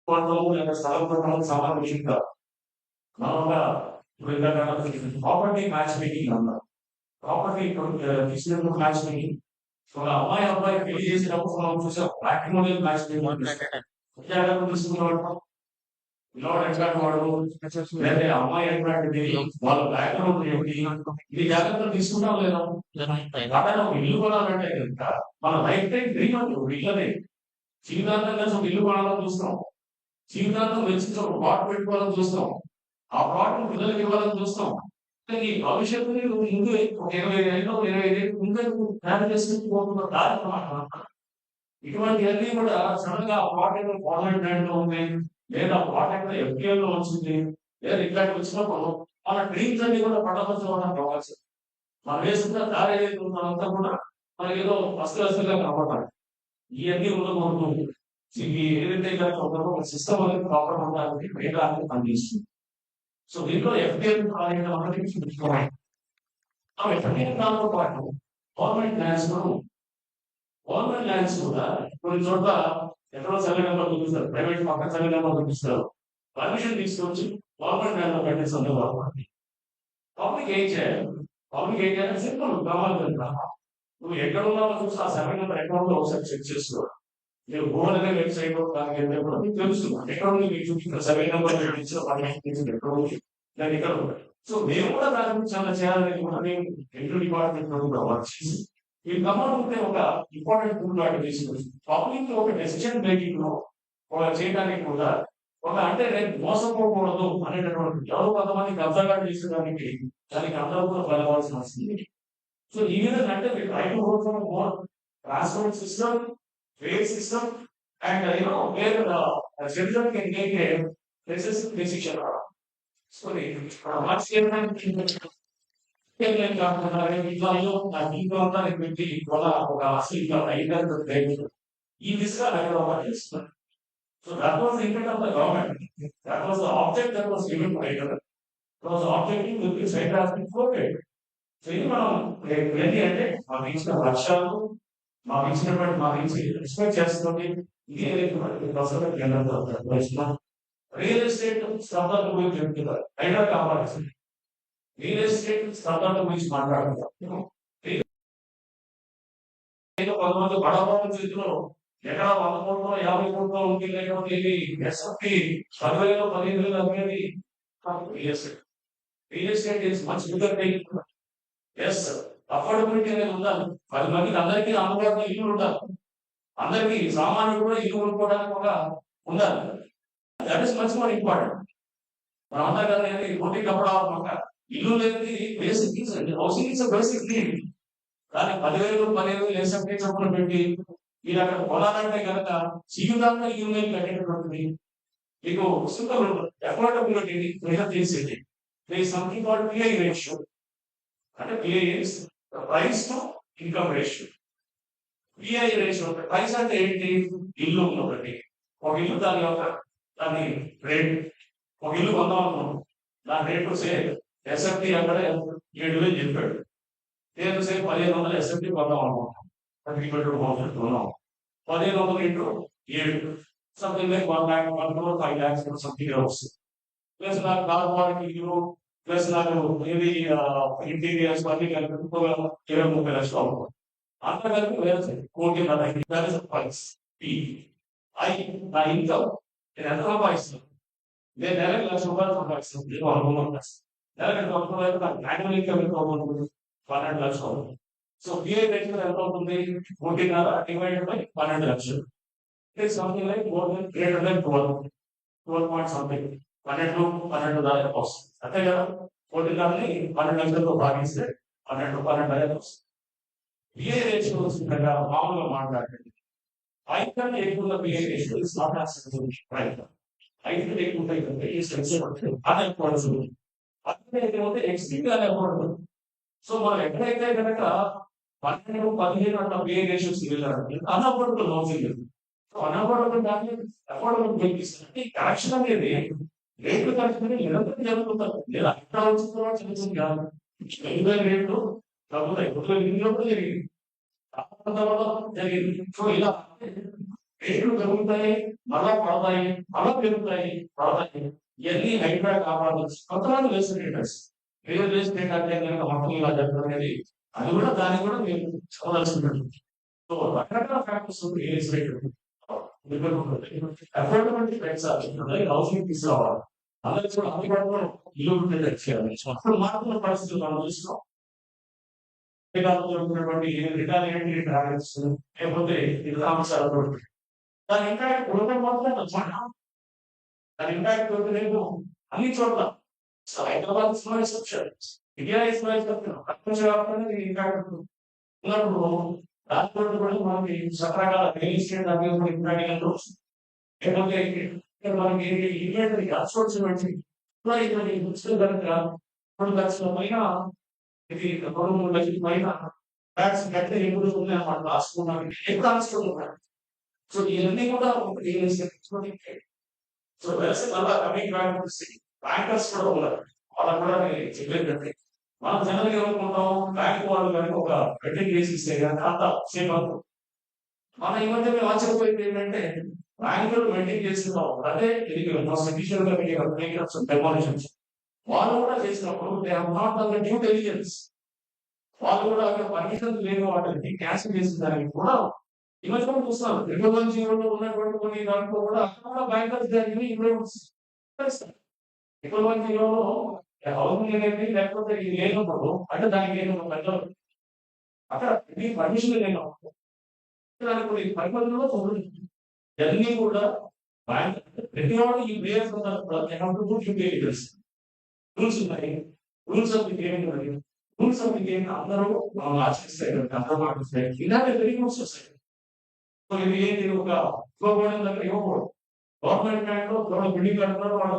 కొనడం లేదా స్థలం కొనడం చాలా విషయం కాదు. మామూలుగా ఇప్పుడు ఇందాక ప్రాపర్టీ మ్యాచ్ మేకింగ్ అన్నారు. ప్రాపర్టీ తీసుకున్నప్పుడు మ్యాచ్ మేకింగ్. ఒక అమ్మాయి అబ్బాయి పెళ్లి చేసేటప్పుడు మనం చూసాం మ్యాట్రిమోనియల్ మ్యాచ్ మేకింగ్ జాగ్రత్త తీసుకునేవాడు. పిల్లవాడు ఎట్లాంటి వాడు, లేదా అమ్మాయి ఎట్లాంటిది, వాళ్ళ బ్యాక్గ్రౌండ్ ఏంటి, ఈ జాగ్రత్తలు తీసుకుంటాం లేదా? అతను ఒక ఇల్లు కొనాలంటే కనుక మన లైఫ్ టైం డ్రీమ్ అండి ఒక ఇల్లనే. జీవితాంతం కలిసి ఒక ఇల్లు కొనాలని చూస్తాం. జీవితాంతం వెచ్చించి ఒక ప్లాట్ పెట్టుకోవాలని చూస్తాం. ఆ ప్లాట్ పిల్లలకి ఇవ్వాలని చూస్తాం. ఈ భవిష్యత్తుని నువ్వు ముందు ఒక 20 ఏళ్ళు ముందే ప్లాన్ చేసుకుని పోతున్న దారి అన్నమాట. ఇటువంటివన్నీ కూడా సడన్ గా ఆ ప్లాట్ ఏదో గవర్నమెంట్ ల్యాండ్ లో ఉంది, లేదా ఆ ప్లాట్ ఏదో ఎఫ్టీఎల్ లో వచ్చింది, లేదా ఇట్లాంటి వచ్చినప్పుడు మన డ్రీమ్స్ అన్ని కూడా పడవలసిన కావాల్సి మనం వేసుకున్న దారి ఏదైతే ఉందో అంతా కూడా మనకి ఏదో అస్తవ్యస్తంగా కనపడాలి. ఇవన్నీ ఉండకూడదు. ఇవి ఏదైతే కనుక ఉందో ఒక సిస్టమ్ అనేది ప్రాపర్ ఉండడానికి డేటా అనేది పనిచేస్తుంది. సో దీంట్లో ఎఫ్టీఎల్ ప్రాజెక్ట్ అనేది ఎఫ్టీఎల్ దాంతో పాటు గవర్నమెంట్ ల్యాండ్స్ కూడా గవర్నమెంట్ ల్యాండ్స్ కూడా కొన్ని చోట్ల ఎక్కడో సర్వే నెంబర్ చూపిస్తారు, ప్రైవేట్ పక్కన సర్వే నెంబర్ చూపిస్తారు. పర్మిషన్ తీసుకొచ్చి గవర్నమెంట్ ల్యాండ్ లో పెట్టే సందర్భాలు పబ్లిక్ ఏం చేయాలి? పబ్లిక్ ఏం చేయాలి? సింపుల్ గ్రామాలు నువ్వు ఎక్కడ ఉన్నావో చూసి ఆ సర్వే నెంబర్ ఎక్కడ ఉందో ఒకసారి చెక్ చేసుకో. మీరు గూగుల్ అనే వెబ్సైట్ దానికి వెళ్తే కూడా మీకు తెలుస్తుంది ఎక్కడ ఉంది, మీకు చూపించిన సర్వే నెంబర్ ఇచ్చిన పర్మిషన్ ఎక్కడ ఉంది, దాని ఇక్కడ ఉంది. సో మేము కూడా దాని గురించి చాలా చేయాలని కూడా మేము ఎంట్రీ డిపార్ట్మెంట్ లో కూడా వర్క్ చేసి ఈ కమాండ్ ఉంటే ఒక ఇంపార్టెంట్ టూల్ లాంటి తీసుకుని పబ్లిక్ ఒక డెసిషన్ మేకింగ్ లో ఒక చేయడానికి కూడా ఒక అంటే రేపు మోసపోకూడదు అనేటటువంటి ఎవరు కొంతమంది కబ్జాగా చేసేదానికి దానికి అందరూ కూడా వెళ్ళవలసిన అవసరం. సో ఈ విధంగా అంటే we try to work from a more transparent system, fair system, and where children can take a decisive decision. So much కాకుండా ఇంట్లో నా ఇంట్లో అంతా పెట్టి ఒక అసలు ఇట్లా ఐదు ఈ దిశగా హైదరాబాద్ చేస్తున్నారు. So that was the intent of the government. That was the object that was given by the objective with this right has been quoted. So ఇది మనం ఏంటి అంటే మాకు ఇచ్చిన లక్ష్యాలు, మాకు ఇచ్చినటువంటి మాకు ఇచ్చి ఎక్స్పెక్ట్ చేస్తుంది. ఇది రియల్ ఎస్టేట్ స్తంభాల గురించి చెప్తున్నారు, హైడ్రా కావాలి. రియల్ ఎస్టేట్ స్తంభాల గురించి మాట్లాడుతున్నారు. కొంతమంది బడబాబు చేతిలో ఎక్కడ 100 కోట్లు 50 కోట్లు ఉంది, లేకపోతే ఇది ఎస్ఎఫ్టీ 10,000 15,000 అమ్మేది real estate is much bigger thing. ఎస్ అఫోర్డబిలిటీ అనేది ఉండాలి. 10 మందికి అందరికీ అందుబాటులో ఇల్లు ఉండాలి. అందరికీ సామాన్యుడు కూడా ఇల్లు కొనుక్కోవడానికి కూడా ఉండాలి. That is much more important. మనం అంతా కదా రోటీ కప్పడా ఇల్లు లేనిది బేసిక్ థింగ్స్ అండి. Housing is basic thing. కానీ 10,000 15,000 ఎస్ఎఫ్టీ చొప్పున పెట్టి మీరు అక్కడ కొనాలంటే కనుక జీవితాంతా ఇల్లు కట్టేటటువంటిది మీకు సింపుల్ అఫోర్డబిలిటీ మెజర్ చేసేది. there is something called PI ratio. అంటే PI is the price to income ratio. PI ratio price అంటే ఏంటి? ఇల్లు ఒకటి, ఒక ఇల్లు దాని యొక్క దాని రేట్, ఒక ఇల్లు కొందాం అనుకున్నాం, దాని రేటు సే ఎస్ఎఫ్టీ అక్కడ 7,000 చెప్పాడు. నేను సే 1,500 ఎస్ఎఫ్టీ కొందాం అనుకుంటాం, 30,000 కొన్నాం. 1,500 into 7 something like 1 lakh 1 crore 5 lakhs something వస్తుంది. ప్లస్ నాకు కార్ పార్కింగ్ ప్లస్ నాకు ఏది ఇంటీరియర్స్ అన్ని కలిపి 20-30 లక్షలు అవుతుంది. అంత కలిపి వేరే 1,40,00,000 ప్రైస్. ఐ నా ఇన్కమ్ నేను ఎంత సంపాదిస్తున్నాను? నేను నెలకు ₹1,00,000 సంపాదిస్తున్నాను. నెలకు 1,00,000 నాకు యాన్యువల్ ఇన్కమ్ ఎంత అవుతుంది? 12 లక్షలు అవుతుంది. సో పిఐ రేట్ ఎంత అవుతుంది? 1,5,5 డివైడెడ్ బై 12 లక్షలు. It something like more than 12 point something 12 దాకా వస్తుంది. అంతే కదా? 1,5,5 12 లక్షలతో భాగిస్తే 12 వస్తుంది. పిఐ రేషియో వచ్చిందట మామూలుగా మాట్లాడండి. 5 కన్నా ఎక్కువ pi ratio is not acceptable. Right, 5 కన్నా ఎక్కువ ఉంటే ఈస్ యాక్సెప్టబుల్. అన్ఎఫోర్డబుల్. అదే ఏమంటే ఎక్స్ట్రీమ్గా అన్ఎఫోర్డబుల్. సో మనం ఎక్కడైతే కనుక 12, 15 అన్న పిఐ రేషియోస్ వెళ్ళారంటే అన్అఫోర్డబుల్ హౌసింగ్ లేదు. సో అన్అఫోర్డబుల్ దాన్ని అఫోర్డబుల్ పెంచిస్తుందంటే ఈ కరెక్షన్ అనేది రేట్లు కరెక్షన్ అనేది నిరంతరం జరుగుతుంది. లేదా అక్కడ వచ్చిన చిన్న కాదు, రేట్లు తగ్గుతాయి. 2008 జరిగింది, జరిగింది. సో ఇలా రేట్లు పెరుగుతాయి, మళ్ళా పడతాయి, మళ్ళా పెరుగుతాయి, పడతాయి. ఇవన్నీ హైడ్రా కావాలి. కొత్తవాళ్ళు వేస్తుంటారు. రియల్ ఎస్టేట్ అంటే కనుక మొత్తం ఇలా జరుగుతుంది. అది కూడా దాన్ని కూడా మీరు చూడాల్సింది. సో రకరకాల ఫ్యాక్టర్స్ రియల్ ఎస్టేట్ అఫోర్డబిలిటీ పెంచాలి, హౌసింగ్ తీసుకురావాలి. అలాగే కూడా అందుబాటులో ఇల్లు ఉండేది చేయాలి. అప్పుడు మారుతున్న పరిస్థితులు మనం చూస్తున్నాం. జరుగుతున్నటువంటి రిటాలియేటరీ ట్రావెల్స్ లేకపోతే ఇలాంశాలు దాని ఇంపాక్ట్ ఉండడం మాత్రం దాని ఇంపాక్ట్ లేదు అన్ని చోట్ల. So Hyderabad is no exception. India is no exception. ప్రపంచవ్యాప్తంగా దీని ఇంపాక్ట్ ఉన్నప్పుడు రాజకోట్ కూడా మనకి రకరకాల రియల్ ఎస్టేట్ దాని ఇంపాక్ట్ లేకపోతే మనకి ఇన్వెంటరీ అవుట్సోర్స్ ఇన్వెంటరీ కనుక 2 లక్షల పైన ఇది 2-3 లక్షల పైన ఫ్లాట్స్ కట్టే ఎప్పుడు ఉన్నాయన్నమాట రాసుకున్నాను ఎప్పుడు రాసుకుంటున్నాను. సో ఇవన్నీ కూడా రియల్ ఎస్టేట్. సో మళ్ళా కమింగ్ బ్యాక్ బ్యాంకర్స్ కూడా ఉన్నారు. వాళ్ళకు కూడా చెప్పేటంటే మనం జనరల్ గా ఏమనుకుంటాం, బ్యాంక్ వాళ్ళు కనుక ఒక బెట్టింగ్ వేసి ఇస్తే కనుక అంత సేఫ్ అవుతుంది. మన ఈ మధ్య మేము ఆశ్చర్యపోయింది ఏంటంటే బ్యాంకులు బెట్టింగ్ చేస్తున్నాం అంటే ఇది అఫీషియల్ గా డెమోలిషన్స్ వాళ్ళు కూడా చేసినప్పుడు they have not done the due diligence. వాళ్ళు కూడా అక్కడ పర్మిషన్ లేని వాటిని క్యాన్సిల్ చేసిన దానికి కూడా ఈ మధ్య మనం చూస్తున్నాం. 2010లో ఉన్నటువంటి కొన్ని దాంట్లో కూడా అక్కడ బ్యాంకర్స్ జరిగిన ఇంప్రూవ్మెంట్స్ 2010లో హౌసింగ్ అనేది లేకపోతే ఇది లేనప్పుడు అంటే దానికి పెద్ద అక్కడ ఇది పర్మిషన్ లేనప్పుడు దానికి పరిపాలనలో ఇవన్నీ కూడా బ్యాంక్ ప్రతి వాడు ఈ ప్లేయర్స్ రూల్స్ ఉన్నాయి. రూల్స్ ఆఫ్ ది గేమ్ ఉన్నాయి. రూల్స్ ఆఫ్ ది గేమ్ అందరూ ఆచరిస్తారు, అందరూ పాటిస్తారు. ఇలాంటి వెరీ రూల్స్ వస్తాయి. సో ఇది ఏంటి ఒక ఇవ్వకూడదు దగ్గర ఇవ్వకూడదు. గవర్నమెంట్ బ్యాంక్ లో బిల్డింగ్ కడుతున్నారు, వాళ్ళు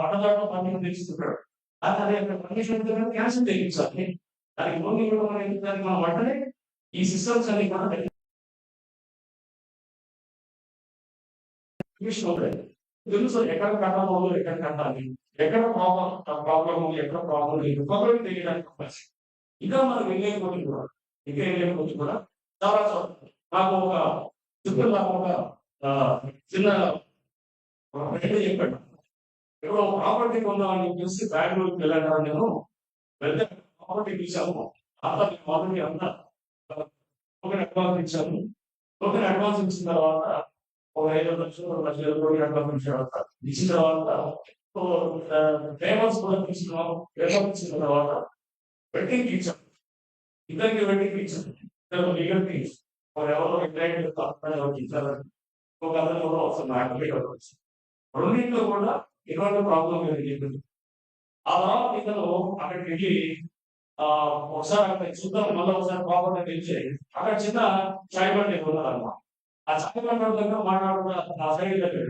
అన్నదాంట్లో పర్మిషన్ తెచ్చిస్తున్నాడు. అదే పర్మిషన్ క్యాన్సిల్ తెగించాలి. దానికి లోన్ ఇవ్వడం అనేది దానికి మనం వెంటనే ఈ సిస్టమ్స్ అన్ని కూడా తెలుసు ఎక్కడ కట్టాలో ఎక్కడ కట్టాలి, ఎక్కడ ప్రాబ్లం ఉంది, ఎక్కడ ప్రాబ్లం లేదు ప్రాబ్లం తెలియడానికి అవకాశం. ఇంకా మనం వెళ్ళే కొద్ది కూడా ఇంకా వెళ్ళే కొద్ది కూడా చాలా నాకు ఒక చిన్న ఒక చిన్న చెప్పాడు. ఇప్పుడు ప్రాపర్టీ కొందామని చెప్పేసి బెంగళూరుకి వెళ్ళాను. నేను వెళ్తే ప్రాపర్టీ తీసాము. ఆల్రెడీ అంతా టోకెన్ అడ్వాన్స్ ఇచ్చాము. టోకెన్ అడ్వాన్స్ ఇచ్చిన తర్వాత ఒక 5 లక్షలు 2 లక్షలు టోకెన్ అడ్వాన్స్ ఇచ్చిన తర్వాత పేపర్స్ కూడా తీసుకున్నాము. పేపర్స్ ఇచ్చిన తర్వాత వెడ్డింగ్ ఇచ్చాం. ఇద్దరికి వెడ్డింగ్ ఇచ్చాం. ఇద్దరు లీగల్ థింగ్స్ ఎవరో ఇచ్చారని ఒక అతను కూడా వస్తుంది అడ్వకేట్ వచ్చి రెండింటిలో కూడా ఎటువంటి ప్రాబ్లం లేదు. ఆ తర్వాత ఇతను అక్కడికి వెళ్ళి ఒకసారి అక్కడ చూద్దాం, మళ్ళీ ఒకసారి ప్రాపర్టీ తెలిసి అక్కడ చిన్న చాయ్ బండి ఉన్నారన్నమాట. ఆ చాయ్ బండి దగ్గర మాట్లాడుతున్న ఆ సైడ్ దగ్గర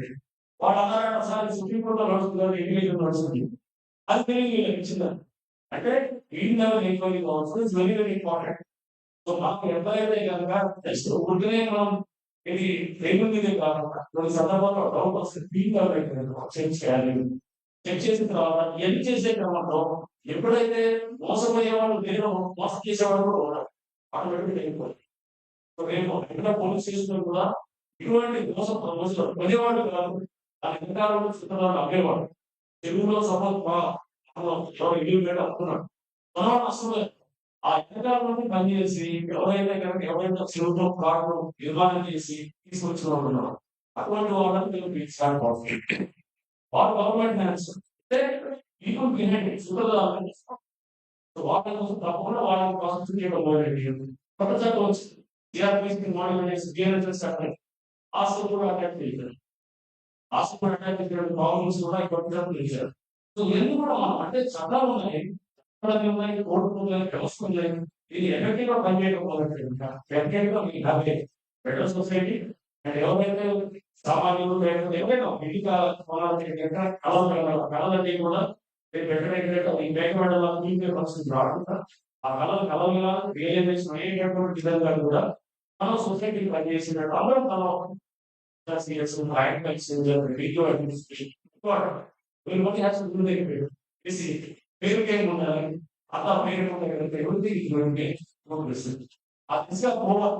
వాడు అన్నారంటే ఒకసారి సుప్రీంకోర్టులో నడుస్తుంది, ఇంగ్లీష్లో నడుస్తుంది. అది తెలియదు ఇచ్చిందని. అంటే Indian enquiry council is very very important. So మనకు ఎవరైతే కనుక జస్ట్ ఊరికనే మనం ఇది ట్రైనింగ్ కాకుండా కొన్ని సందర్భాల్లో డౌట్ వస్తే చెక్ చేయాలి. చెక్ చేసిన తర్వాత ఎన్ని చేసే క్రమంలో ఎప్పుడైతే మోసపోయేవాళ్ళు నేను మోసం చేసేవాళ్ళు కూడా ఉన్నారు, ఆటోమేటిక్ అయిపోయింది. సో రేపు ఎక్కడ పోలీస్ స్టేషన్ కూడా ఇటువంటి మోసం కొనేవాళ్ళు కాదు, దాని వెనకాల చిత్రాలు అమ్మేవాడు. తెలుగులో సపోజ్ ఇల్లు పెట్టి అమ్ముతున్నాడు, కొనవాడు అసలు ఆ ఎంతకాలంలో పనిచేసి ఎవరైతే కనుక ఎవరైతే చెరువుతో ప్లాట్లు నిర్మాణం చేసి తీసుకొచ్చిన వాళ్ళు ఉన్నారు, అటువంటి వాళ్ళని వాళ్ళు గవర్నమెంట్ ల్యాండ్స్ అంటే పీపుల్ బిహైండ్ వాళ్ళ కోసం తప్పకుండా వాళ్ళని ప్రాసెస్ చేయడం మొదలెట్టి కొత్త చట్టం వచ్చింది. సిఆర్పిసి మాడ్యులేషన్ జిఎన్ఎస్ఎస్ చట్టం ఆస్తులు కూడా అటాక్ చేశారు. ఆస్తులు అటాక్ చేసిన ప్రాబ్లమ్స్ కూడా కొత్త చట్టం చేశారు. సో ఇవన్నీ కూడా మనం అంటే చట్టాలు ఉన్నాయి, కోర్టు వ్యవస్థ ఉన్నాయి. ఇది ఎఫెక్టివ్ గా పనిచేయడం మొదలెట్టారు. మీ హ్యాపీ బెటర్ సొసైటీ అండ్ ఎవరైతే సామాన్యులు లేకపోతే ఎవరైనా ఇంటి కళలన్నీ కూడా ఈ పేకబడ్డ పరిస్థితి రాకుండా ఆ కళలు రియలైజేషన్ అయ్యేటటువంటి విధంగా కూడా మనం సొసైటీకి పనిచేసినట్టు అందరం పేరుకేం ఉండాలి, అలా పేరు ఆ దిశగా పోవాలి.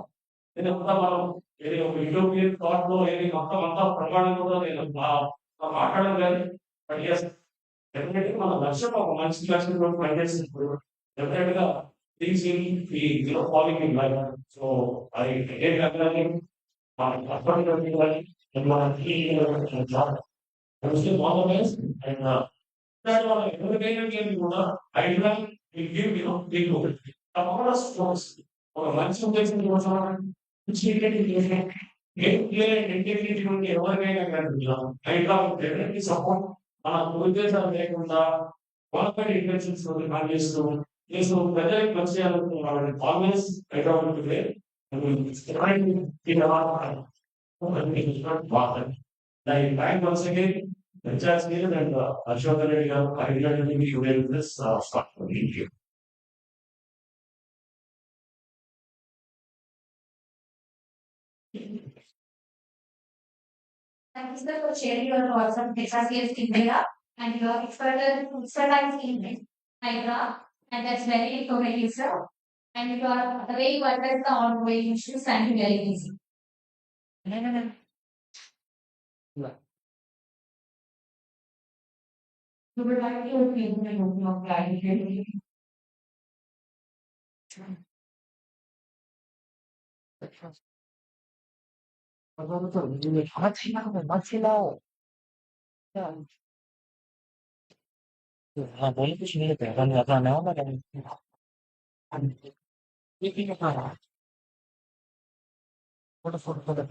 ఇదంతా మనం ఏది ఒక యూటోపియన్ థాట్‌లో ఏది మొత్తం అంతా బ్రహ్మాండంగా నేను మాట్లాడను గాని బట్ యెస్ డెఫినెట్‌గా మన లక్ష్యం ఒక మంచి లక్ష్యం తోటి పనిచేసినప్పుడు డెఫినెట్‌గా things will be following in life. So అది క్రికెట్ కానీ మన హస్బెండ్ కానీ మనకి job mostly all the best and దాని వల్ల ఎవరికైనా గేమ్ కూడా ఐడియా విల్ గివ్ మీకు తప్పకుండా స్పోర్ట్స్ ఒక మంచి ఉద్దేశం కోసం మంచి గేమ్ ప్లే ఇంటిగ్రిటీ నుండి ఎవరికైనా కానీ ఐడియా డెఫినెట్లీ సపోర్ట్ మన ఉద్దేశాలు లేకుండా వాళ్ళపై ఇంటెన్షన్స్ పనిచేస్తూ చేస్తూ ప్రజలకు మంచి చేయాలనుకున్న ఆల్వేస్ ఐడియా ఉంటుంది like bank once again, Richard Neal and Ashok Reddy have identified me with this stock. Thank you. Thank you, sir, for sharing your thoughts on Texas India and your expertise in Hydra, and that's very informative, sir. And you are the way you address the ongoing issues and very easy. No, no, no. You would like to give me of clarity. हाँ, बोले कुछ नहीं लेते अपन अपना नया वाला क्या ये क्या खा रहा है फोटो फोटो फोटो